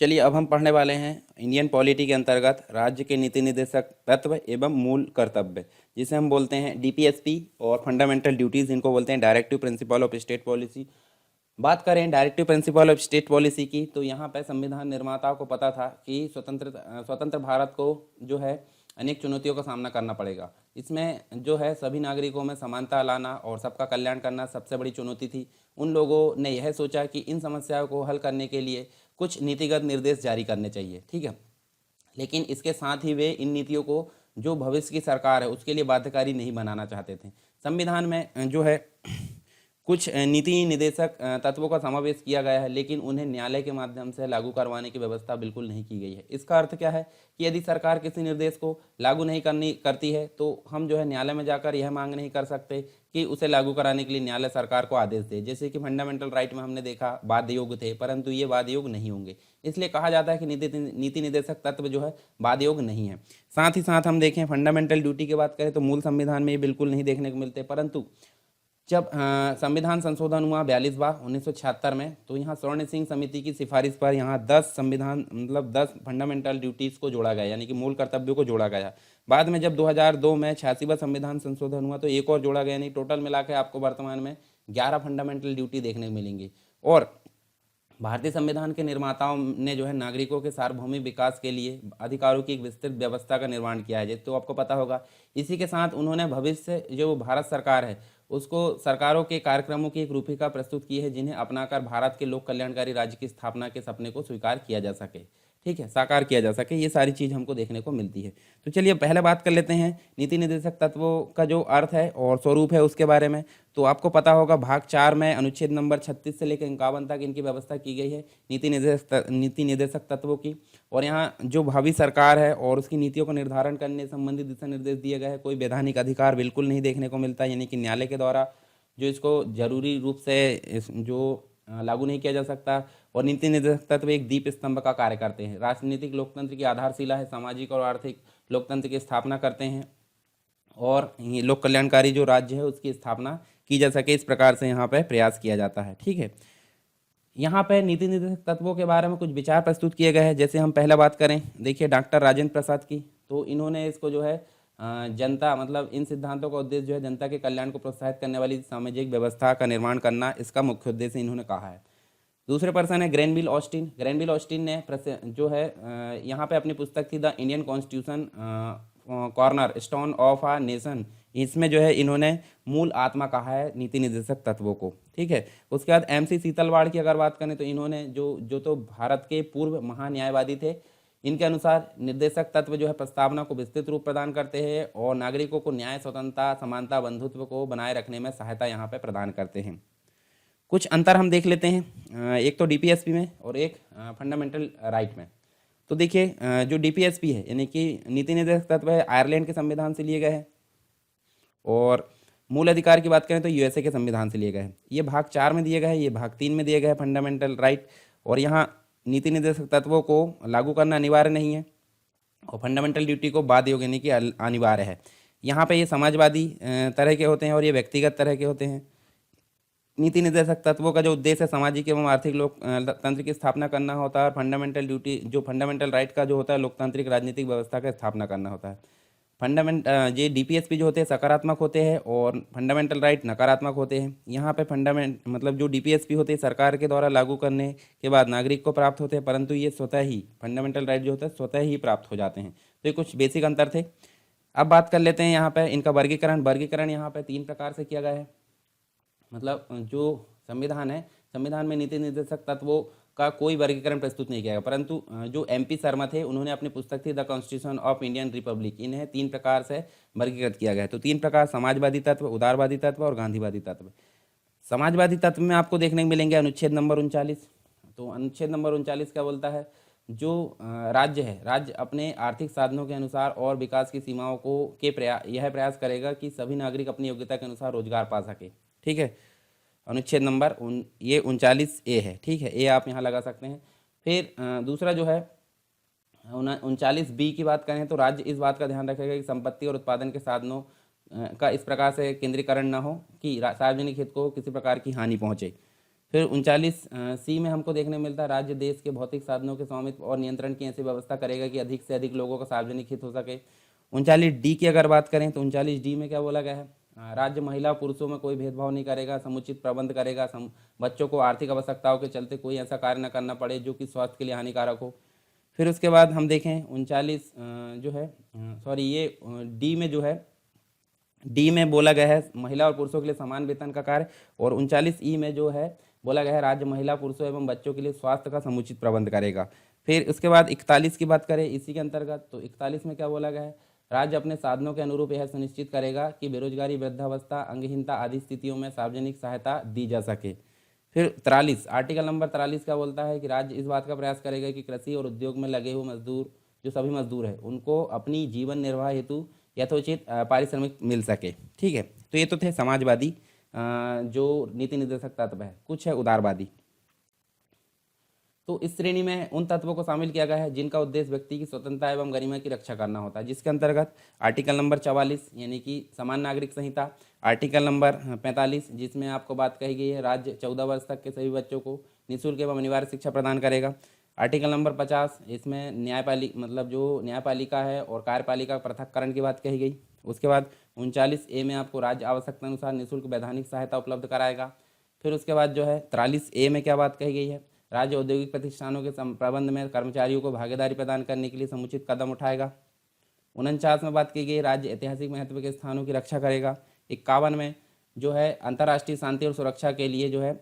चलिए अब हम पढ़ने वाले हैं इंडियन पॉलिटी के अंतर्गत राज्य के नीति निर्देशक तत्व एवं मूल कर्तव्य, जिसे हम बोलते हैं डीपीएसपी और फंडामेंटल ड्यूटीज़, इनको बोलते हैं directive principle of state policy. बात करें directive principle of state policy की, तो यहाँ पर संविधान निर्माताओं को पता था कि स्वतंत्र भारत को जो है अनेक चुनौतियों का सामना करना पड़ेगा। इसमें जो है सभी नागरिकों में समानता लाना और सबका कल्याण करना सबसे बड़ी चुनौती थी। उन लोगों ने यह सोचा कि इन समस्याओं को हल करने के लिए कुछ नीतिगत निर्देश जारी करने चाहिए, ठीक है। लेकिन इसके साथ ही वे इन नीतियों को जो भविष्य की सरकार है उसके लिए बाध्यकारी नहीं बनाना चाहते थे। संविधान में जो है कुछ नीति निर्देशक तत्वों का समावेश किया गया है, लेकिन उन्हें न्यायालय के माध्यम से लागू करवाने की व्यवस्था बिल्कुल नहीं की गई है। इसका अर्थ क्या है कि यदि सरकार किसी निर्देश को लागू नहीं करती है तो हम जो है न्यायालय में जाकर यह मांग नहीं कर सकते कि उसे लागू कराने के लिए न्यायालय सरकार को आदेश दे। जैसे कि फंडामेंटल राइट में हमने देखा बाध्य योग थे, परंतु ये बाध्य योग नहीं होंगे, इसलिए कहा जाता है कि नीति निर्देशक तत्व जो है बाध्य योग नहीं है। साथ ही साथ हम देखें फंडामेंटल ड्यूटी की बात करें तो मूल संविधान में ये बिल्कुल नहीं देखने को मिलते, परंतु जब संविधान संशोधन हुआ 42/1976 में, तो यहाँ स्वर्ण सिंह समिति की सिफारिश पर यहाँ 10 फंडामेंटल ड्यूटीज़ को जोड़ा गया, यानी कि मूल कर्तव्यों को जोड़ा गया। बाद में जब 2002 में 86वां संविधान संशोधन हुआ तो एक और जोड़ा गया, यानी टोटल मिला के आपको वर्तमान में 11 फंडामेंटल ड्यूटी देखने को मिलेंगी। और भारतीय संविधान के निर्माताओं ने जो है नागरिकों के सार्वभौमिक विकास के लिए अधिकारों की एक विस्तृत व्यवस्था का निर्माण किया है, तो आपको पता होगा। इसी के साथ उन्होंने भविष्य जो भारत सरकार है उसको सरकारों के कार्यक्रमों की एक रूपरेखा प्रस्तुत की है, जिन्हें अपनाकर भारत के लोक कल्याणकारी राज्य की स्थापना के सपने को स्वीकार किया जा सके, ठीक है, साकार किया जा सके। ये सारी चीज़ हमको देखने को मिलती है। तो चलिए पहले बात कर लेते हैं नीति निर्देशक तत्वों का जो अर्थ है और स्वरूप है उसके बारे में। तो आपको पता होगा भाग 4 में अनुच्छेद नंबर 36 से लेकर 51 तक इनकी व्यवस्था की गई है नीति निर्देशक तत्वों की। और यहाँ जो भावी सरकार है और उसकी नीतियों को निर्धारण करने संबंधी दिशा निर्देश दिए गए हैं। कोई वैधानिक अधिकार बिल्कुल नहीं देखने को मिलता, यानी कि न्यायालय के द्वारा जो इसको जरूरी रूप से जो लागू नहीं किया जा सकता। और नीति निर्देशक तत्व एक दीप स्तंभ का कार्य करते हैं, राजनीतिक लोकतंत्र की आधारशिला है, सामाजिक और आर्थिक लोकतंत्र की स्थापना करते हैं और ये लोक कल्याणकारी जो राज्य है उसकी स्थापना की जा सके, इस प्रकार से यहाँ पर प्रयास किया जाता है, ठीक है। यहाँ पे नीति निर्देशक तत्वों के बारे में कुछ विचार प्रस्तुत किए गए हैं। जैसे हम पहले बात करें, देखिए डॉक्टर राजेंद्र प्रसाद की, तो इन्होंने इसको जो है जनता मतलब इन सिद्धांतों का उद्देश्य जो है जनता के कल्याण को प्रोत्साहित करने वाली सामाजिक व्यवस्था का निर्माण करना, इसका मुख्य उद्देश्य इन्होंने कहा है। दूसरे पर्सन है ग्रेनविल ऑस्टिन। ग्रेनविल ऑस्टिन ने जो है यहाँ पे अपनी पुस्तक थी the Indian constitution cornerstone of a nation, इसमें जो है इन्होंने मूल आत्मा कहा है नीति निर्देशक तत्वों को, ठीक है। उसके बाद MC सीतलवाड़ की अगर बात करें तो इन्होंने जो तो भारत के पूर्व महान्यायवादी थे, इनके अनुसार निर्देशक तत्व जो है प्रस्तावना को विस्तृत रूप प्रदान करते हैं और नागरिकों को न्याय, स्वतंत्रता, समानता, बंधुत्व को बनाए रखने में सहायता यहाँ पे प्रदान करते हैं। कुछ अंतर हम देख लेते हैं, एक तो DPSP में और एक फंडामेंटल राइट में। तो देखिए जो DPSP है यानी कि नीति निर्देशक तत्व है, आयरलैंड के संविधान से लिए गए हैं। और मूल अधिकार की बात करें तो USA के संविधान से लिए गए हैं। ये भाग 4 में दिए गए हैं, ये भाग 3 में दिए गए हैं फंडामेंटल राइट। और यहाँ नीति निर्देशक तत्वों को लागू करना अनिवार्य नहीं है और फंडामेंटल ड्यूटी को बाध्य योग यानी कि अनिवार्य है। यहाँ पे ये समाजवादी तरह के होते हैं और ये व्यक्तिगत तरह के होते हैं। नीति निर्देशक तत्वों का जो उद्देश्य है सामाजिक एवं आर्थिक लोकतंत्र की स्थापना करना होता है और फंडामेंटल ड्यूटी जो फंडामेंटल राइट का जो होता है लोकतांत्रिक राजनीतिक व्यवस्था का स्थापना करना होता है। ये DPSP जो होते हैं सकारात्मक होते हैं और फंडामेंटल राइट नकारात्मक होते हैं। यहाँ पे मतलब जो DPSP होते हैं सरकार के द्वारा लागू करने के बाद नागरिक को प्राप्त होते हैं, परंतु ये स्वतः ही फंडामेंटल राइट जो होता है स्वतः ही प्राप्त हो जाते हैं। तो ये कुछ बेसिक अंतर थे। अब बात कर लेते हैं यहाँ पे इनका वर्गीकरण यहाँ पे 3 प्रकार से किया गया है। मतलब जो संविधान है, संविधान में नीति निर्देशक तत्वों का कोई वर्गीकरण प्रस्तुत नहीं किया गया, परंतु जो MP शर्मा थे उन्होंने अपनी पुस्तक थी the constitution of Indian Republic, इन्हें 3 प्रकार से वर्गीकृत किया गया है। तो 3 प्रकार, समाजवादी तत्व, उदारवादी तत्व और गांधीवादी तत्व। समाजवादी तत्व में आपको देखने को मिलेंगे अनुच्छेद नंबर 39। तो अनुच्छेद नंबर 39 क्या बोलता है, जो राज्य है, राज्य अपने आर्थिक साधनों के अनुसार और विकास की सीमाओं को यह प्रयास करेगा कि सभी नागरिक अपनी योग्यता के अनुसार रोजगार पा सके, ठीक है। अनुच्छेद नंबर ये 39A है, ठीक है, ये आप यहाँ लगा सकते हैं। फिर दूसरा जो है 39B की बात करें तो राज्य इस बात का ध्यान रखेगा कि संपत्ति और उत्पादन के साधनों का इस प्रकार से केंद्रीकरण न हो कि सार्वजनिक हित को किसी प्रकार की हानि पहुँचे। फिर 39 सी में हमको देखने मिलता है राज्य देश के भौतिक साधनों के स्वामित्व और नियंत्रण की ऐसी व्यवस्था करेगा कि अधिक से अधिक लोगों का सार्वजनिक हित हो सके। 39 डी की अगर बात करें तो 39 डी में क्या बोला गया है, राज्य महिला पुरुषों में कोई भेदभाव नहीं करेगा, समुचित प्रबंध करेगा, बच्चों को आर्थिक आवश्यकताओं के चलते कोई ऐसा कार्य न करना पड़े जो कि स्वास्थ्य के लिए हानिकारक हो। फिर उसके बाद हम देखें 39 जो है सॉरी ये डी में जो है, डी में बोला गया है महिला और पुरुषों के लिए समान वेतन का कार्य, और 39 ई में जो है बोला गया है राज्य महिला पुरुषों एवं बच्चों के लिए स्वास्थ्य का समुचित प्रबंध करेगा। फिर उसके बाद 41 की बात करें इसी के अंतर्गत, तो 41 में क्या बोला गया है, राज्य अपने साधनों के अनुरूप यह सुनिश्चित करेगा कि बेरोजगारी, वृद्धावस्था, अंगहीनता आदि स्थितियों में सार्वजनिक सहायता दी जा सके। फिर 43 आर्टिकल नंबर 43 क्या बोलता है कि राज्य इस बात का प्रयास करेगा कि कृषि और उद्योग में लगे हुए मजदूर, जो सभी मजदूर हैं, उनको अपनी जीवन निर्वाह हेतु यथोचित पारिश्रमिक मिल सके। ठीक है, तो ये तो थे समाजवादी जो नीति निर्देशक तत्व है। कुछ है उदारवादी। तो इस श्रेणी में उन तत्वों को शामिल किया गया है जिनका उद्देश्य व्यक्ति की स्वतंत्रता एवं गरिमा की रक्षा करना होता है, जिसके अंतर्गत आर्टिकल नंबर 44 यानी कि समान नागरिक संहिता, आर्टिकल नंबर 45 जिसमें आपको बात कही गई है राज्य 14 वर्ष तक के सभी बच्चों को निःशुल्क एवं अनिवार्य शिक्षा प्रदान करेगा। आर्टिकल नंबर 50 इसमें मतलब जो न्यायपालिका है और कार्यपालिका पृथक्करण की बात कही गई। उसके बाद 39 ए में आपको राज्य आवश्यकता अनुसार निःशुल्क वैधानिक सहायता उपलब्ध कराएगा। फिर उसके बाद जो है 43 ए में क्या बात कही गई है, राज्य औद्योगिक प्रतिष्ठानों के प्रबंध में कर्मचारियों को भागीदारी प्रदान करने के लिए समुचित कदम उठाएगा। 49 में बात की गई राज्य ऐतिहासिक महत्व के स्थानों की रक्षा करेगा। 51 में जो है अंतर्राष्ट्रीय शांति और सुरक्षा के लिए जो है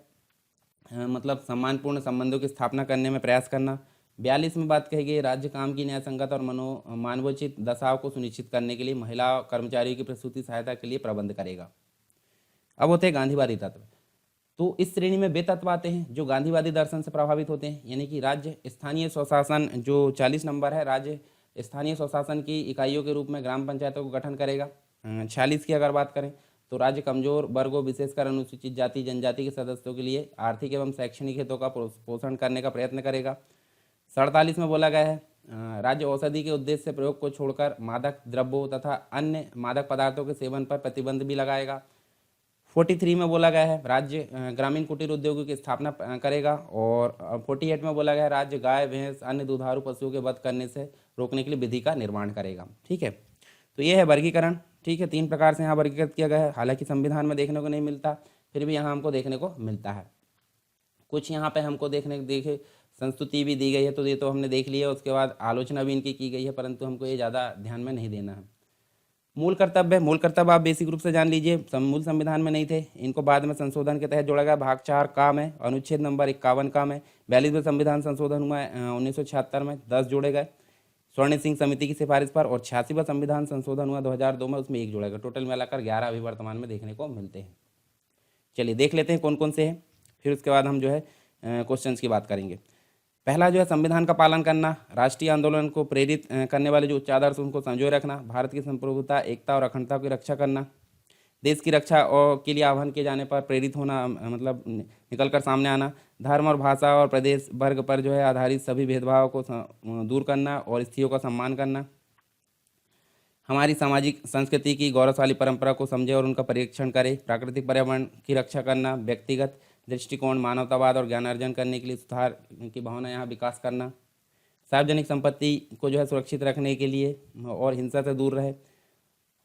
मतलब सम्मानपूर्ण संबंधों की स्थापना करने में प्रयास करना। 42 में बात कही गई राज्य काम की न्याय संगत और मानवोचित दशाओं को सुनिश्चित करने के लिए महिला कर्मचारियों की प्रसूति सहायता के लिए प्रबंध करेगा। अब होते हैं गांधीवादी तत्व। तो इस श्रेणी में वे तत्व आते हैं जो गांधीवादी दर्शन से प्रभावित होते हैं, यानी कि राज्य स्थानीय स्वशासन जो 40 नंबर है, राज्य स्थानीय स्वशासन की इकाइयों के रूप में ग्राम पंचायतों को गठन करेगा। 46 की अगर बात करें तो राज्य कमजोर वर्गों विशेषकर अनुसूचित जाति जनजाति के सदस्यों के लिए आर्थिक एवं शैक्षणिक हितों का पोषण करने का प्रयत्न करेगा। 47 में बोला गया है राज्य औषधि के उद्देश्य से प्रयोग को छोड़कर मादक द्रव्यों तथा अन्य मादक पदार्थों के सेवन पर प्रतिबंध भी लगाएगा। 43 में बोला गया है राज्य ग्रामीण कुटीर उद्योगों की स्थापना करेगा। और 48 में बोला गया है राज्य गाय भैंस अन्य दुधारू पशुओं के वध करने से रोकने के लिए विधि का निर्माण करेगा। ठीक है, तो ये है वर्गीकरण। ठीक है, 3 प्रकार से यहाँ वर्गीकृत किया गया है, हालांकि संविधान में देखने को नहीं मिलता, फिर भी यहाँ हमको देखने को मिलता है। कुछ यहाँ पे हमको देखे संस्तुति भी दी गई है, तो ये तो हमने देख लिया, उसके बाद आलोचना भी इनकी की गई है, परंतु हमको ये ज़्यादा ध्यान में नहीं देना है। मूल कर्तव्य, मूल कर्तव्य आप बेसिक रूप से जान लीजिए, मूल संविधान में नहीं थे, इनको बाद में संशोधन के तहत जोड़ा गया। भाग 4 का में अनुच्छेद नंबर 51 का में 42वें संविधान संशोधन हुआ 1976 में 10 जोड़े गए स्वर्ण सिंह समिति की सिफारिश पर, और 86वां संविधान संशोधन हुआ 2002 में, उसमें 1 जोड़ा गया। टोटल मिलाकर 11 अभी वर्तमान में देखने को मिलते हैं। चलिए देख लेते हैं कौन कौन से हैं, फिर उसके बाद हम जो है क्वेश्चंस की बात करेंगे। पहला जो है संविधान का पालन करना, राष्ट्रीय आंदोलन को प्रेरित करने वाले जो उच्च आदर्श उनको संजोए रखना, भारत की संप्रभुता, एकता और अखंडता की रक्षा करना, देश की रक्षा और के लिए आह्वान किए जाने पर प्रेरित होना, मतलब निकलकर सामने आना, धर्म और भाषा और प्रदेश वर्ग पर जो है आधारित सभी भेदभाव को दूर करना और स्त्रियों का सम्मान करना, हमारी सामाजिक संस्कृति की गौरवशाली परंपरा को समझे और उनका परीक्षण करे, प्राकृतिक पर्यावरण की रक्षा करना, व्यक्तिगत दृष्टिकोण, मानवतावाद और ज्ञान अर्जन करने के लिए सुधार की भावना यहाँ विकास करना, सार्वजनिक संपत्ति को जो है सुरक्षित रखने के लिए और हिंसा से दूर रहे,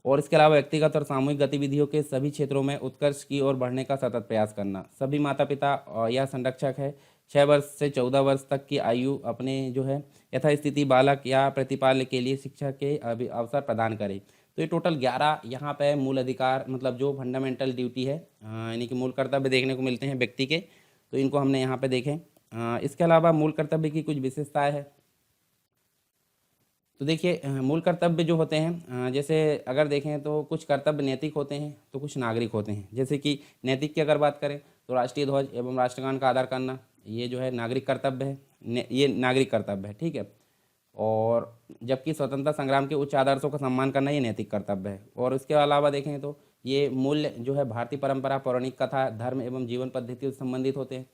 और इसके अलावा व्यक्तिगत और सामूहिक गतिविधियों के सभी क्षेत्रों में उत्कर्ष की ओर बढ़ने का सतत प्रयास करना। सभी माता पिता या संरक्षक है 6 वर्ष से 14 वर्ष तक की आयु अपने जो है यथास्थिति बालक या प्रतिपाल्य के लिए शिक्षा के अवसर प्रदान करे। तो ये टोटल 11 यहाँ पे मूल अधिकार, मतलब जो फंडामेंटल ड्यूटी है यानी कि मूल कर्तव्य देखने को मिलते हैं व्यक्ति के, तो इनको हमने यहाँ पे देखें। इसके अलावा मूल कर्तव्य की कुछ विशेषताएं हैं। तो देखिए मूल कर्तव्य जो होते हैं जैसे अगर देखें तो कुछ कर्तव्य नैतिक होते हैं तो कुछ नागरिक होते हैं। जैसे कि नैतिक की अगर बात करें तो राष्ट्रीय ध्वज एवं राष्ट्रगान का आदर करना, ये जो है नागरिक कर्तव्य है, ये नागरिक कर्तव्य है। ठीक है, और जबकि स्वतंत्रता संग्राम के उच्च आदर्शों का सम्मान करना ये नैतिक कर्तव्य है। और इसके अलावा देखें तो ये मूल्य जो है भारतीय परंपरा, पौराणिक कथा, धर्म एवं जीवन पद्धति से संबंधित होते हैं,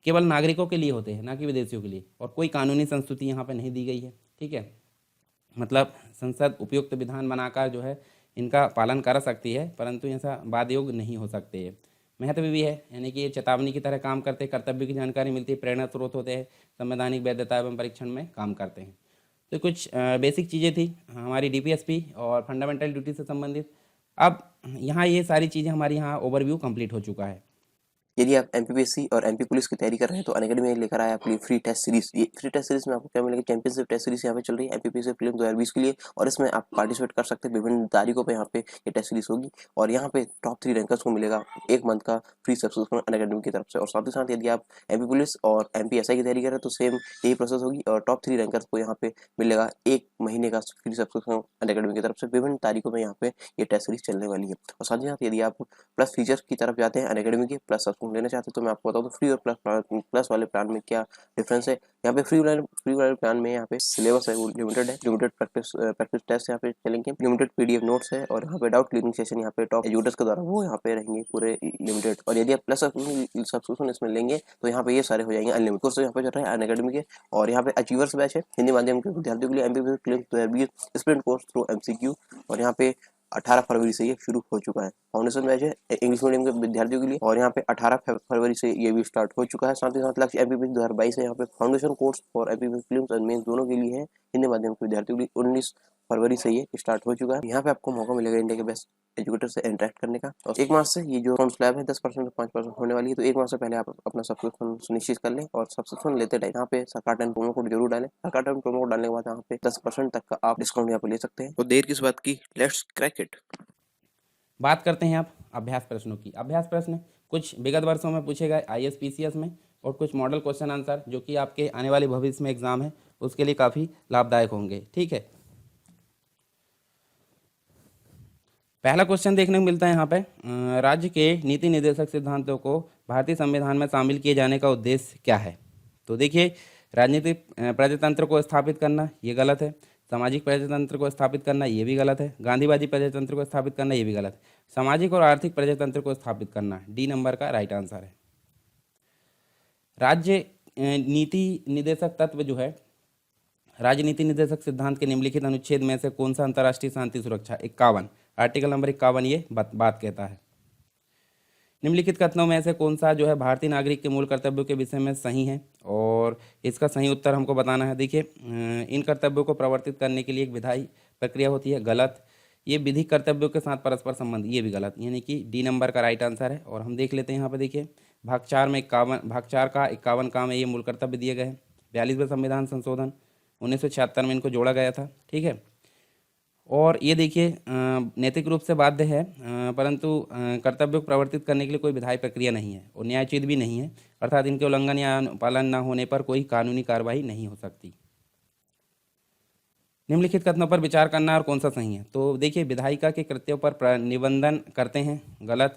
केवल नागरिकों के लिए होते हैं, ना कि विदेशियों के लिए, और कोई कानूनी संस्तुति यहाँ पे नहीं दी गई है। ठीक है, मतलब संसद उपयुक्त विधान बनाकर जो है इनका पालन कर सकती है, परंतु ऐसा वाद योग नहीं हो सकते है। महत्व भी है, यानी कि ये चेतावनी की तरह काम करते हैं, कर्तव्य की जानकारी मिलती है, प्रेरणा स्रोत होते हैं, संवैधानिक वैधता एवं परीक्षण में काम करते हैं। तो कुछ बेसिक चीज़ें थी हमारी डीपीएसपी और फंडामेंटल ड्यूटी से संबंधित। अब यहाँ ये सारी चीज़ें हमारी यहाँ ओवरव्यू कंप्लीट हो चुका है। यदि आप एमपीपीएससी और एमपी पुलिस की तैयारी कर रहे हैं तो अनअकैडमी में लेकर आया आपके लिए फ्री टेस्ट सीरीज। ये फ्री टेस्ट सीरीज में आपको क्या मिलेगा, चैंपियनशिप टेस्ट सीरीज यहाँ पे चल रही है एमपीपीएससी प्रीलिम 2020 के लिए, और इसमें आप पार्टिसिपेट कर सकते हैं। विभिन्न तारीखों पे यहाँ पे ये टेस्ट सीरीज होगी और यहाँ पे टॉप 3 रैंकर्स को मिलेगा 1 मंथ का फ्री सब्सक्रिप्शन अनअकैडमी की तरफ से। और साथ ही साथ यदि आप एमपी पुलिस और एमपीएसआई की तैयारी कर रहे हैं तो सेम यही प्रोसेस होगी और टॉप 3 रैंकर्स को यहाँ पे मिलेगा 1 महीने का फ्री सब्सक्रिप्शन अनअकैडमी की तरफ से। विभिन्न तारीखों में यहाँ पे ये टेस्ट सीरीज चलने वाली है। और साथ ही साथ यदि आप प्लस फीचर्स की तरफ जाते हैं अनअकैडमी के, प्लस सब्सक्रिप्शन लेना चाहते हैं, तो मैं आपको बता दूं फ्री और प्लस वाले प्लान में क्या डिफरेंस है। यहाँ पे फ्री वाले प्लान में यहाँ पे सिलेबस है वो लिमिटेड है, लिमिटेड प्रैक्टिस टेस्ट यहाँ पे चलेंगे, लिमिटेड पीडीएफ नोट्स है और यहाँ पे डाउट क्लियरिंग सेशन यहाँ पे टॉप एजुकेटर्स के द्वारा वो यहाँ पे रहेंगे पूरे लिमिटेड। और यदि आप प्लस सब्सक्रिप्शन इसमें लेंगे तो यहाँ पे ये सारे हो जाएंगे अनलिमिटेड कोर्स यहाँ पे चल रहा है अनअकैडमी के। और यहाँ पे अचीवर्स बैच है हिंदी माध्यम के विद्यार्थियों के लिए, MBBS prelims 2020 sprint course through MCQ, और यहाँ पे 18 फरवरी से ये शुरू हो चुका है। फाउंडेशन बैच है इंग्लिश मीडियम के विद्यार्थियों के लिए और यहाँ पे 18 फरवरी से ये भी स्टार्ट हो चुका है। साथ ही साथ लक्ष्य एमपीपीएस 2022 है, यहाँ पे फाउंडेशन कोर्स और एमपीपीएस प्रीलिम्स एंड मेंस दोनों के लिए है हिंदी माध्यम के विद्यार्थियों के लिए। 19 फरवरी से ये स्टार्ट हो चुका है। यहाँ पे आपको मौका मिलेगा इंडिया के बेस्ट एजुकेटर से इंटरेक्ट करने का। और 1 मार्च से ये जो फॉर्म स्लैब है 10% से 5% होने वाली है, तो 1 मार्च से पहले आप अपना सब्सक्रिप्शन सुनिश्चित कर लें। और सब्सक्रिप्शन लेते टाइम यहाँ पे सरकार टाइम प्रोमो कोड जरूर डालें। सरकार टाइम प्रोमो कोड डालने के बाद यहाँ पे 10% तक का आप डिस्काउंट यहाँ पे ले सकते हैं। तो देर किस बात की, लेट्स क्रैक इट। बात करते हैं आप अभ्यास प्रश्नों की। अभ्यास प्रश्न कुछ विगत वर्षों में पूछे गए आईएएस पीसीएस में, और कुछ मॉडल क्वेश्चन आंसर जो कि आपके आने वाले भविष्य में एग्जाम है उसके लिए काफ़ी लाभदायक होंगे। ठीक है, पहला क्वेश्चन देखने को मिलता है यहाँ पे, राज्य के नीति निर्देशक सिद्धांतों को भारतीय संविधान में शामिल किए जाने का उद्देश्य क्या है। तो देखिए, राजनीतिक प्रजातंत्र को स्थापित करना ये गलत है, सामाजिक प्रजातंत्र को स्थापित करना ये भी गलत है, गांधीवादी प्रजातंत्र को स्थापित करना ये भी गलत है, सामाजिक और आर्थिक प्रजातंत्र को स्थापित करना डी नंबर का राइट आंसर है। राज्य नीति निर्देशक तत्व जो है, राजनीति निर्देशक सिद्धांत के निम्नलिखित अनुच्छेद में से कौन सा अंतर्राष्ट्रीय शांति सुरक्षा 51 आर्टिकल नंबर 51 ये बात कहता है। निम्नलिखित कथनों में से कौन सा जो है भारतीय नागरिक के मूल कर्तव्यों के विषय में सही है, और इसका सही उत्तर हमको बताना है। देखिए, इन कर्तव्यों को प्रवर्तित करने के लिए एक विधायी प्रक्रिया होती है, गलत। ये विधिक कर्तव्यों के साथ परस्पर संबंध, ये भी गलत, यानी कि डी नंबर का राइट आंसर है। और हम देख लेते हैं यहाँ पे, देखिए भाग 4 में 51 काम है, ये मूल कर्तव्य दिए गए हैं। 42वें संविधान संशोधन 1976 में इनको जोड़ा गया था। ठीक है, और ये देखिए नैतिक रूप से बाध्य है, परंतु कर्तव्य को प्रवर्तित करने के लिए कोई विधायी प्रक्रिया नहीं है और न्यायोचित भी नहीं है, अर्थात इनके उल्लंघन या पालन न होने पर कोई कानूनी कार्रवाई नहीं हो सकती। निम्नलिखित कथनों पर विचार करना और कौन सा सही है। तो देखिए, विधायिका के कृत्यों पर निबंधन करते हैं, गलत।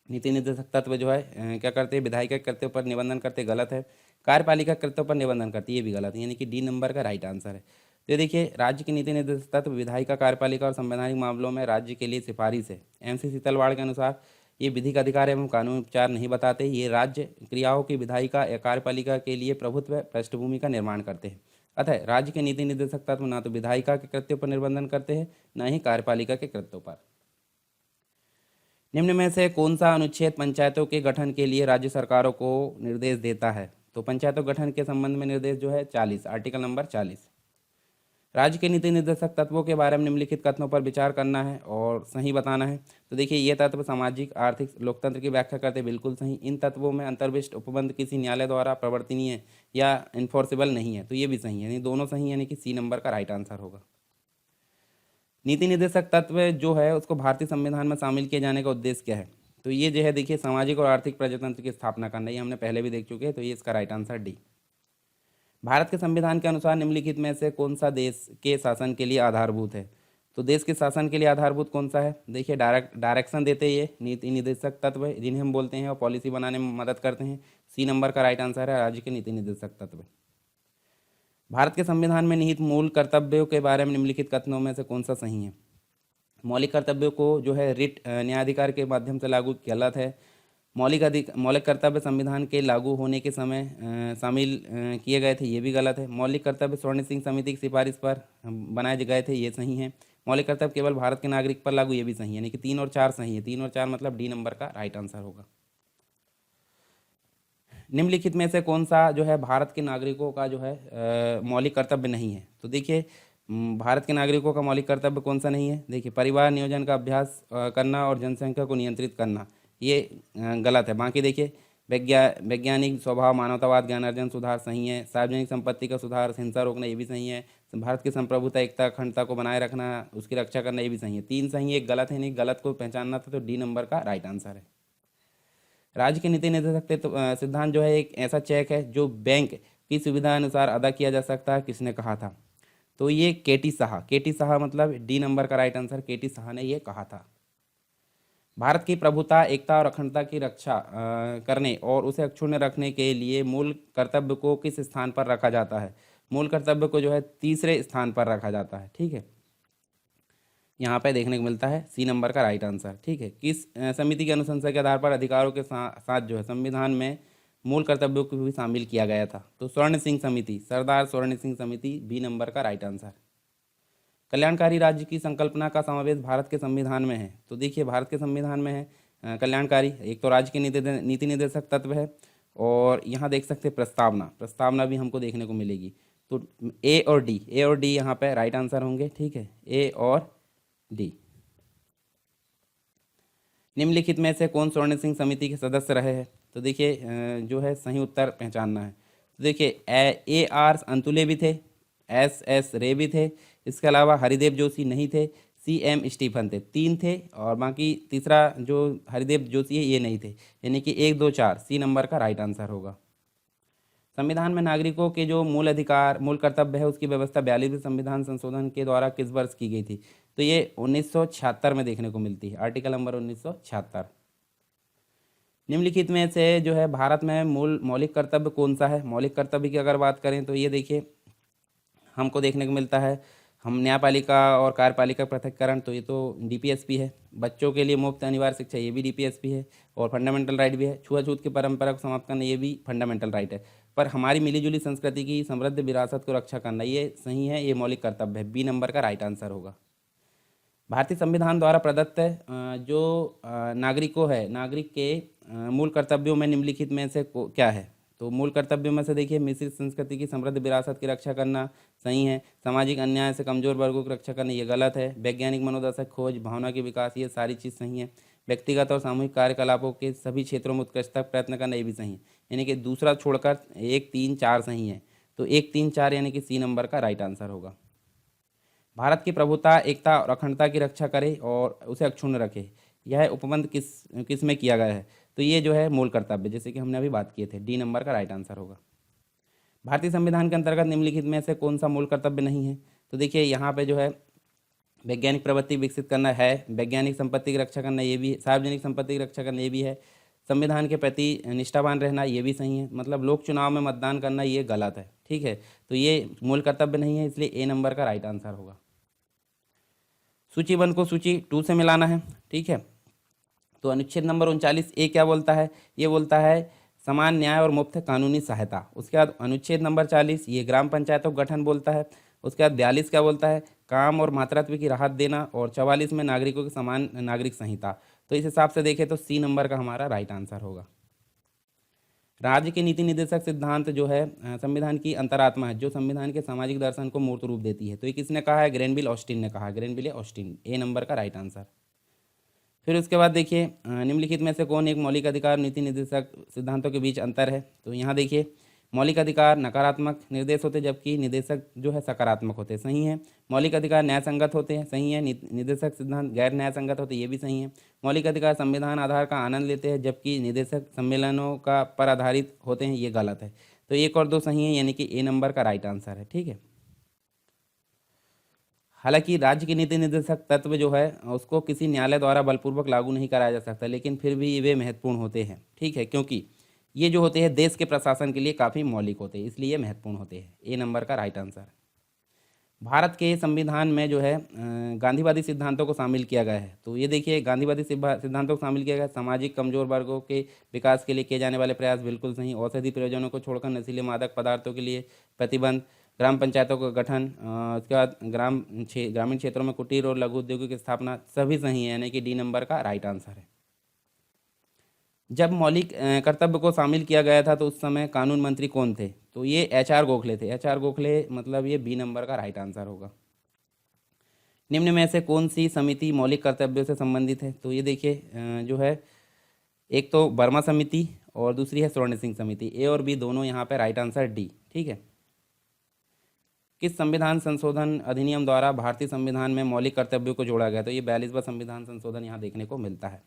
नीति निर्देशक तत्व जो है क्या करते हैं, विधायिका के कृत्यों पर निबंधन करते, गलत है। कार्यपालिका कृत्यों पर निबंधन करती है, ये भी गलत है, यानी कि डी नंबर का राइट आंसर है। तो देखिए, राज्य की नीति निर्देशक तत्व विधायिका, कार्यपालिका और संवैधानिक मामलों में राज्य के लिए सिफारिश है। एमसी शीतलवाड़ के अनुसार ये विधिक अधिकार एवं कानूनी उपचार नहीं बताते, ये राज्य क्रियाओं की विधायिका या कार्यपालिका के लिए प्रभुत्व पृष्ठभूमि का निर्माण करते हैं। अतः राज्य के नीति निर्देशक तत्व ना तो विधायिका के कृत्यों पर निबंधन करते हैं, न ही कार्यपालिका के कृत्यों पर। निम्न में से कौन सा अनुच्छेद पंचायतों के गठन के लिए राज्य सरकारों को निर्देश देता है। तो पंचायतों गठन के संबंध में निर्देश जो है 40, आर्टिकल नंबर 40। राज्य के नीति निर्देशक तत्वों के बारे में निम्नलिखित कथनों पर विचार करना है और सही बताना है। तो देखिए, ये तत्व सामाजिक, आर्थिक, लोकतंत्र की व्याख्या करते, बिल्कुल सही। इन तत्वों में अंतर्विष्ट उपबंध किसी न्यायालय द्वारा प्रवर्तनीय या इन्फोर्सेबल नहीं है, तो ये भी सही है, यानी दोनों सही, यानी कि सी नंबर का राइट आंसर होगा। नीति निर्देशक तत्व जो है उसको भारतीय संविधान में शामिल किए जाने का उद्देश्य क्या है। तो ये जो है, देखिए, सामाजिक और आर्थिक प्रजातंत्र की स्थापना करना, ये हमने पहले भी देख चुके हैं, तो ये इसका राइट आंसर डी। भारत के संविधान के अनुसार निम्नलिखित में से कौन सा देश के शासन के लिए आधारभूत है। तो देश के शासन के लिए आधारभूत कौन सा है। देखिए, डायरेक्शन देते हैं ये नीति निर्देशक तत्व, जिन्हें हम बोलते हैं, और पॉलिसी बनाने में मदद करते हैं। सी नंबर का राइट आंसर है राज्य के नीति निर्देशक तत्व। भारत के संविधान में निहित मूल कर्तव्यों के बारे में निम्नलिखित कथनों में से कौन सा सही है। मौलिक कर्तव्यों को जो है रिट न्यायाधिकार के माध्यम से लागू, गलत है। मौलिक कर्तव्य संविधान के लागू होने के समय शामिल किए गए थे, ये भी गलत है। मौलिक कर्तव्य स्वर्ण सिंह समिति की सिफारिश पर बनाए गए थे, ये सही है। मौलिक कर्तव्य केवल भारत के नागरिक पर लागू, ये भी सही है, यानी कि 3 और 4 सही है। 3 और 4 मतलब डी नंबर का राइट आंसर होगा। निम्नलिखित में से कौन सा जो है भारत के नागरिकों का जो है मौलिक कर्तव्य नहीं है? तो देखिए भारत के नागरिकों का मौलिक कर्तव्य कौन सा नहीं है? देखिए परिवार नियोजन का अभ्यास करना और जनसंख्या को नियंत्रित करना, ये गलत है। बाकी देखिए वैज्ञानिक स्वभाव, मानवतावाद, ज्ञान अर्जन, सुधार सही है। सार्वजनिक संपत्ति का सुधार, हिंसा रोकना, ये भी सही है। भारत की संप्रभुता, एकता, अखंडता को बनाए रखना, उसकी रक्षा करना, ये भी सही है। 3 सही है, एक गलत है, नहीं गलत को पहचानना था, तो डी नंबर का राइट आंसर है। राज्य के नीति निर्देशक सिद्धांत जो है एक ऐसा चेक है जो बैंक की सुविधा अनुसार अदा किया जा सकता है, किसने कहा था? तो ये केटी साहा मतलब डी नंबर का राइट आंसर, केटी साहा ने ये कहा था। भारत की प्रभुता, एकता और अखंडता की रक्षा करने और उसे अक्षुण्ण रखने के लिए मूल कर्तव्य को किस स्थान पर रखा जाता है? मूल कर्तव्य को जो है तीसरे स्थान पर रखा जाता है। ठीक है, यहाँ पे देखने को मिलता है सी नंबर का राइट आंसर। ठीक है, किस समिति की अनुशंसा के आधार पर अधिकारों के साथ जो है संविधान में मूल कर्तव्यों को भी शामिल किया गया था? तो स्वर्ण सिंह समिति, सरदार स्वर्ण सिंह समिति, बी नंबर का राइट आंसर। कल्याणकारी राज्य की संकल्पना का समावेश भारत के संविधान में है? तो देखिए भारत के संविधान में है कल्याणकारी, एक तो राज्य के नीति निर्देशक तत्व है, और यहाँ देख सकते हैं प्रस्तावना भी हमको देखने को मिलेगी। तो ए और डी यहाँ पे राइट आंसर होंगे। ठीक है, ए और डी। निम्नलिखित में से कौन स्वर्ण सिंह समिति के सदस्य रहे हैं? तो देखिए जो है सही उत्तर पहचानना है। तो देखिए ए आर अंतुले भी थे, एस एस रे भी थे, इसके अलावा हरिदेव जोशी नहीं थे, सी एम स्टीफन थे, 3 थे, और बाकी तीसरा जो हरिदेव जोशी है ये नहीं थे, यानी कि 1 2 4 सी नंबर का राइट आंसर होगा। संविधान में नागरिकों के जो मूल अधिकार, मूल कर्तव्य है, उसकी व्यवस्था 42वें संविधान संशोधन के द्वारा किस वर्ष की गई थी? तो ये 1976 में देखने को मिलती है, आर्टिकल नंबर 1976। निम्नलिखित में से जो है भारत में मूल मौलिक कर्तव्य कौन सा है? मौलिक कर्तव्य की अगर बात करें तो ये देखिए हमको देखने को मिलता है, हम न्यायपालिका और कार्यपालिका पृथक्करण, तो ये तो डीपीएसपी है। बच्चों के लिए मुफ्त अनिवार्य शिक्षा, ये भी डीपीएसपी है, और फंडामेंटल राइट भी है। छुआछूत की परंपरा को समाप्त करना, ये भी फंडामेंटल राइट है। पर हमारी मिलीजुली संस्कृति की समृद्ध विरासत को रक्षा करना, ये सही है, ये मौलिक कर्तव्य है, बी नंबर का राइट आंसर होगा। भारतीय संविधान द्वारा प्रदत्त जो नागरिक के मूल कर्तव्यों में निम्नलिखित में से क्या है? तो मूल कर्तव्यों में से देखिए मिश्रित संस्कृति की समृद्ध विरासत की रक्षा करना सही है। सामाजिक अन्याय से कमजोर वर्गों की रक्षा करना, ये गलत है। वैज्ञानिक मनोदशा खोज, भावना के विकास, ये सारी चीज़ सही है। व्यक्तिगत और सामूहिक कार्यकलापों के सभी क्षेत्रों में उत्कृष्टता प्रयत्न करना, ये भी सही है। यानी कि दूसरा छोड़कर 1 3 4 सही है, तो 1 3 4 यानी कि सी नंबर का राइट आंसर होगा। भारत की प्रभुता, एकता और अखंडता की रक्षा करे और उसे अक्षुण्ण रखे, यह उपबंध किस में किया गया है? तो ये जो है मूल कर्तव्य, जैसे कि हमने अभी बात किए थे, डी नंबर का राइट आंसर होगा। भारतीय संविधान के अंतर्गत निम्नलिखित में से कौन सा मूल कर्तव्य नहीं है? तो देखिए यहाँ पे जो है वैज्ञानिक प्रवृत्ति विकसित करना है, वैज्ञानिक संपत्ति की रक्षा करना ये भी, सार्वजनिक संपत्ति की रक्षा करना ये भी है, संविधान के प्रति निष्ठावान रहना ये भी सही है, मतलब लोक चुनाव में मतदान करना ये गलत है। ठीक है, तो ये मूल कर्तव्य नहीं है, इसलिए ए नंबर का राइट आंसर होगा। सूची 1 को सूची 2 से मिलाना है। ठीक है, तो अनुच्छेद नंबर 39 ए क्या बोलता है? ये बोलता है समान न्याय और मुफ्त कानूनी सहायता। उसके बाद अनुच्छेद नंबर 40 ये ग्राम पंचायतों का गठन बोलता है। उसके बाद 42 क्या बोलता है? काम और मातृत्व की राहत देना, और 44 में नागरिकों की समान नागरिक संहिता। तो इस हिसाब से देखें तो सी नंबर का हमारा राइट आंसर होगा। राज्य के नीति निर्देशक सिद्धांत जो है संविधान की अंतरात्मा है, जो संविधान के सामाजिक दर्शन को मूर्त रूप देती है। तो ये किसने कहा है? ग्रेनविल ऑस्टिन ने कहा है, ग्रेनविल ऑस्टिन, ए नंबर का राइट आंसर। फिर उसके बाद देखिए निम्नलिखित में से कौन एक मौलिक अधिकार नीति निर्देशक सिद्धांतों के बीच अंतर है? तो यहाँ देखिए मौलिक अधिकार नकारात्मक निर्देश होते, जबकि निर्देशक जो है सकारात्मक होते, सही है। मौलिक अधिकार न्याय संगत होते हैं, सही है। निर्देशक सिद्धांत गैर न्याय संगत होते, ये भी सही है। मौलिक अधिकार संविधान आधार का आनंद लेते हैं, जबकि निर्देशक सम्मेलनों का पर आधारित होते हैं, ये गलत है। तो 1 और 2 सही है, यानी कि ए नंबर का राइट आंसर है। ठीक है, हालांकि राज्य की नीति निर्देशक तत्व जो है उसको किसी न्यायालय द्वारा बलपूर्वक लागू नहीं कराया जा सकता, लेकिन फिर भी वे महत्वपूर्ण होते हैं। ठीक है, क्योंकि ये जो होते हैं देश के प्रशासन के लिए काफ़ी मौलिक होते हैं, इसलिए महत्वपूर्ण होते हैं। ए नंबर का राइट आंसर। भारत के संविधान में जो है गांधीवादी सिद्धांतों को शामिल किया गया है। तो ये देखिए गांधीवादी सिद्धांतों को शामिल किया गया है। सामाजिक कमजोर वर्गों के विकास के लिए किए जाने वाले प्रयास, बिल्कुल सही। औषधि प्रयोजनों को छोड़कर नशीले मादक पदार्थों के लिए प्रतिबंध, ग्राम पंचायतों का गठन, उसके बाद ग्रामीण क्षेत्रों में कुटीर और लघु उद्योगों की स्थापना, सभी सही है, यानी कि डी नंबर का राइट आंसर है। जब मौलिक कर्तव्य को शामिल किया गया था तो उस समय कानून मंत्री कौन थे? तो ये HR गोखले थे। HR गोखले, मतलब ये बी नंबर का राइट आंसर होगा। निम्न में से कौन सी समिति मौलिक कर्तव्यों से संबंधित है? तो ये देखिए, जो है एक तो वर्मा समिति और दूसरी है स्वर्ण सिंह समिति। ए और बी दोनों यहाँ पे राइट आंसर डी। ठीक है। किस संविधान संशोधन अधिनियम द्वारा भारतीय संविधान में मौलिक कर्तव्यों को जोड़ा गया? तो ये 42वां संविधान संशोधन यहाँ देखने को मिलता है।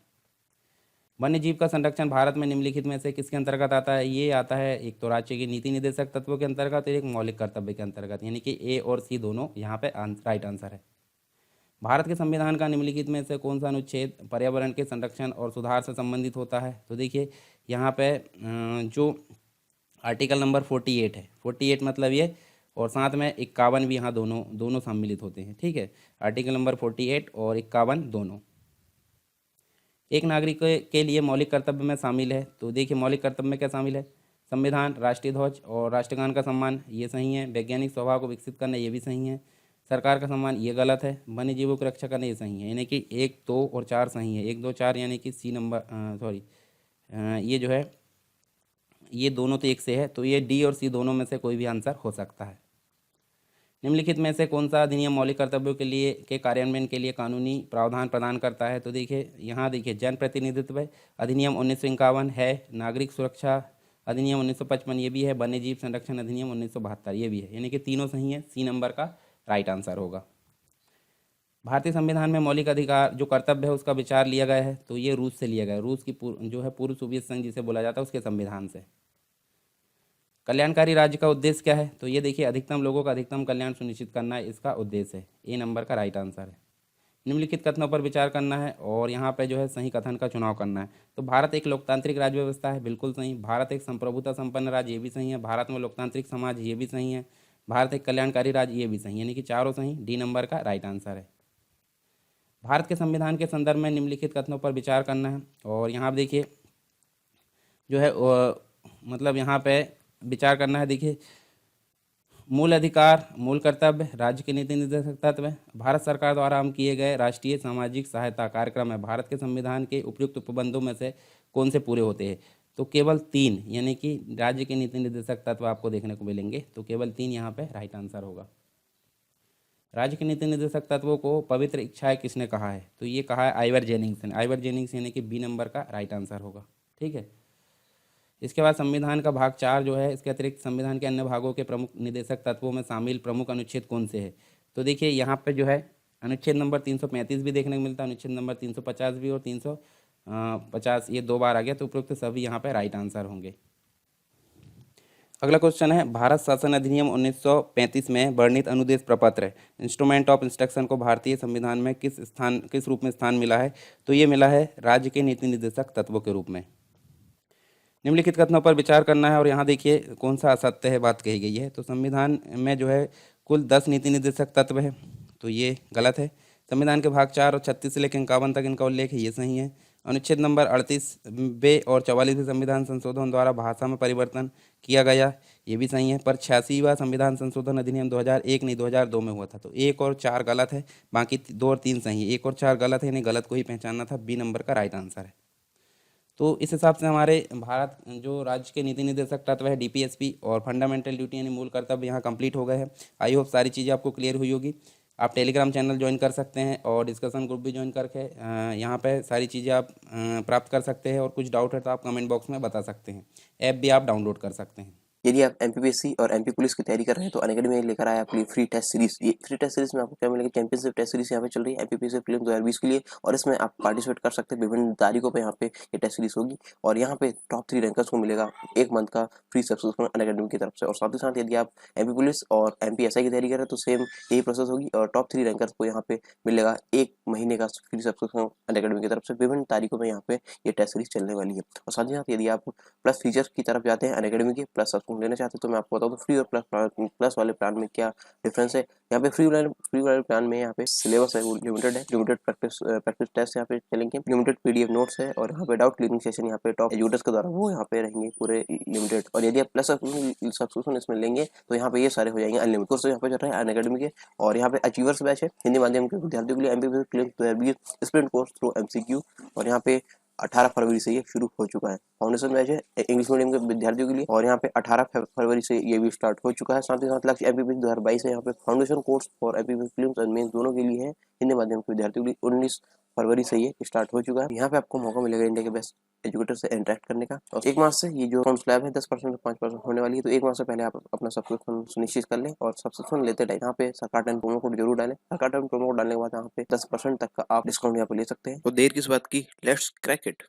वन्य जीव का संरक्षण भारत में निम्नलिखित में से किसके अंतर्गत आता है? ये आता है एक तो राज्य की नीति निर्देशक तत्वों के अंतर्गत, एक मौलिक कर्तव्य के अंतर्गत, यानी कि ए और सी दोनों यहाँ पे राइट आंसर है। भारत के संविधान का निम्नलिखित में से कौन सा अनुच्छेद पर्यावरण के संरक्षण और सुधार से संबंधित होता है? तो देखिए यहाँ पे जो आर्टिकल नंबर 48 है, 48 मतलब ये, और साथ में 51 भी यहाँ दोनों सम्मिलित होते हैं। ठीक है, आर्टिकल नंबर 48 और 51 दोनों। एक नागरिक के लिए मौलिक कर्तव्य में शामिल है। तो देखिए मौलिक कर्तव्य में क्या शामिल है? संविधान, राष्ट्रीय ध्वज और राष्ट्रगान का सम्मान, ये सही है। वैज्ञानिक स्वभाव को विकसित करना, ये भी सही है। सरकार का सम्मान, ये गलत है। वन्य जीवों की रक्षा करना, ये सही है। यानी कि 1, 2 और 4 सही है। 1, 2, 4 यानी कि सी नंबर, सॉरी, ये जो है ये दोनों तो एक से है, तो ये डी और सी दोनों में से कोई भी आंसर हो सकता है। निम्नलिखित में से कौन सा अधिनियम मौलिक कर्तव्यों के कार्यान्वयन के लिए कानूनी प्रावधान प्रदान करता है? तो देखिए यहाँ देखिए, जन प्रतिनिधित्व अधिनियम 1951 है, नागरिक सुरक्षा अधिनियम 1955 ये भी है, वन्य जीव संरक्षण अधिनियम 1972 ये भी है, यानी कि तीनों सही है। सी नंबर का राइट आंसर होगा। भारतीय संविधान में मौलिक अधिकार जो कर्तव्य है उसका विचार लिया गया है, तो ये रूस से लिया गया है। रूस की जो है पूर्व सोवियत संघ जिसे बोला जाता है, उसके संविधान से। कल्याणकारी राज्य का उद्देश्य क्या है? तो ये देखिए, अधिकतम लोगों का अधिकतम कल्याण सुनिश्चित करना है, इसका उद्देश्य है। ए नंबर का राइट आंसर है। निम्नलिखित कथनों पर विचार करना है और यहाँ पे जो है सही कथन का चुनाव करना है। तो भारत एक लोकतांत्रिक राज्य व्यवस्था है, बिल्कुल सही। भारत एक संप्रभुता संपन्न राज्य, ये भी सही है। भारत में लोकतांत्रिक समाज, ये भी सही है। भारत एक कल्याणकारी राज्य, ये भी सही, यानी कि चारों सही। डी नंबर का राइट आंसर है। भारत के संविधान के संदर्भ में निम्नलिखित कथनों पर विचार करना है और यहाँ आप देखिए जो है मतलब यहाँ पे विचार करना है। देखिए, मूल अधिकार, मूल कर्तव्य, राज्य के नीति निर्देशक तत्व, भारत सरकार द्वारा हम किए गए राष्ट्रीय सामाजिक सहायता कार्यक्रम है, भारत के संविधान के उपयुक्त उपबंधों में से कौन से पूरे होते हैं? तो केवल 3, यानी कि राज्य के नीति निर्देशक तत्व आपको देखने को मिलेंगे, तो केवल 3 यहाँ पे राइट आंसर होगा। राज्य के नीति निर्देशक तत्वों को पवित्र इच्छाएं किसने कहा है? तो ये कहा है आइवर जेनिंग्स ने। आइवर जेनिंग्स यानी कि बी नंबर का राइट आंसर होगा। ठीक है। इसके बाद संविधान का भाग 4 जो है, इसके अतिरिक्त संविधान के अन्य भागों के प्रमुख निर्देशक तत्वों में शामिल प्रमुख अनुच्छेद कौन से है? तो देखिए यहाँ पे जो है अनुच्छेद नंबर 335 भी देखने को मिलता है, अनुच्छेद नंबर 350 भी, और 350 ये 2 बार आ गया, तो उपरोक्त सभी यहाँ पे राइट आंसर होंगे। अगला क्वेश्चन है, भारत शासन अधिनियम 1935 में वर्णित अनुदेश प्रपत्र इंस्ट्रूमेंट ऑफ इंस्ट्रक्शन को भारतीय संविधान में किस रूप में स्थान मिला है? तो ये मिला है राज्य के नीति निर्देशक तत्वों के रूप में। निम्नलिखित कथनों पर विचार करना है और यहाँ देखिए कौन सा असत्य है बात कही गई है। तो संविधान में जो है कुल 10 नीति निर्देशक तत्व है, तो ये गलत है। संविधान के भाग 4 और 36 से लेकर 51 तक इनका उल्लेख है, ये सही है। अनुच्छेद नंबर 38 और 44वें संविधान संशोधन द्वारा भाषा में परिवर्तन किया गया, ये भी सही है। पर 86वां संविधान संशोधन अधिनियम 2001 नहीं 2002 में हुआ था, तो 1 और 4 गलत है, बाकी 2 और 3 सही है। 1 और 4 गलत है, यानी गलत को ही पहचानना था। बी नंबर का राइट आंसर है। तो इस हिसाब से हमारे भारत जो राज्य के नीति निर्देशक तत्व है डीपीएसपी और फंडामेंटल ड्यूटी यानी मूल कर्तव्य यहाँ कंप्लीट हो गए हैं। आई होप सारी चीज़ें आपको क्लियर हुई होगी। आप टेलीग्राम चैनल ज्वाइन कर सकते हैं और डिस्कशन ग्रुप भी ज्वाइन करके यहाँ पे सारी चीज़ें आप प्राप्त कर सकते हैं, और कुछ डाउट है तो आप कमेंट बॉक्स में बता सकते हैं। ऐप भी आप डाउनलोड कर सकते हैं। यदि आप एमपीपीएससी और एमपी पुलिस की तैयारी कर रहे हैं तो अनअकैडमी में लेकर आया अपनी फ्री टेस्ट सीरीज। ये फ्री टेस्ट सीरीज में आपको क्या मिलेगा? चैंपियनशिप टेस्ट सीरीज यहाँ पे चल रही है एमपीपीएससी प्रीलिम्स 2020 के लिए, और इसमें आप पार्टिसिपेट कर सकते हैं। विभिन्न तारीखों पे यहाँ पे ये टेस्ट सीरीज होगी और यहाँ पे टॉप 3 रैंकर्स को मिलेगा 1 मंथ का फ्री सब्सक्रिप्शन अनअकैडमी की तरफ से। और साथ ही साथ यदि आप एमपी पुलिस और एमपीएसआई की तैयारी कर रहे हैं तो सेम यही प्रोसेस होगी और टॉप 3 रैंकर्स को यहाँ पे मिलेगा 1 महीने का फ्री सब्सक्रिप्शन अनअकैडमी की तरफ से। विभिन्न तारीखों में यहाँ पे ये टेस्ट सीरीज चलने वाली है। और साथ ही साथ यदि आप प्लस फीचर्स की तरफ जाते हैं अनअकैडमी के प्लस डिस्काउंट लेना चाहते हैं तो मैं आपको बता दूं फ्री और प्लस वाले प्लान में क्या डिफरेंस है। यहाँ पे फ्री वाले प्लान में यहाँ पे सिलेबस है वो लिमिटेड है, लिमिटेड प्रैक्टिस टेस्ट यहाँ पे चलेंगे, लिमिटेड पीडीएफ नोट्स है और यहाँ पे डाउट क्लियरिंग सेशन यहाँ पे टॉप एजुकेटर्स के द्वारा वो यहाँ पे रहेंगे पूरे लिमिटेड। और यदि आप प्लस सब्सक्रिप्शन इसमें लेंगे तो यहाँ पे ये सारे हो जाएंगे अनलिमिटेड कोर्स यहाँ पे चल रहा है अनअकैडमी के। और यहाँ पे अचीवर्स बैच है हिंदी माध्यम के विद्यार्थियों के लिए MPPS prelims 2020 sprint course through MCQ. और यहाँ पे 18 फरवरी से ये शुरू हो चुका है। फाउंडेशन बैच है इंग्लिश मीडियम के विद्यार्थियों के लिए और यहाँ पे 18 फरवरी से ये भी स्टार्ट हो चुका है। साथ ही साथ लक्ष्य एमपीपीएस 2022 है यहाँ पे फाउंडेशन कोर्स और एमपीपीएस प्रीलिम्स और मेंस दोनों के लिए है हिंदी माध्यम के विद्यार्थियों के लिए 19 फरवरी से ये स्टार्ट हो चुका है। यहाँ पे आपको मौका मिलेगा इंडिया के बेस्ट एजुकेटर से इंटरेक्ट करने का। और एक माह से ये जो स्लैब है 10% से 5% होने वाली है, तो एक माह से पहले आप अपना सब्सक्रिप्शन सुनिश्चित कर लें। और सब्सक्रिप्शन लेते टाइम यहाँ पे सरकार टाइम प्रोमो कोड जरूर डालें। सरकार टाइम प्रोमो कोड डालने के बाद यहाँ पे 10% तक का आप डिस्काउंट यहाँ पे ले सकते हैं। तो देर किस बात की, लेट्स क्रैक इट।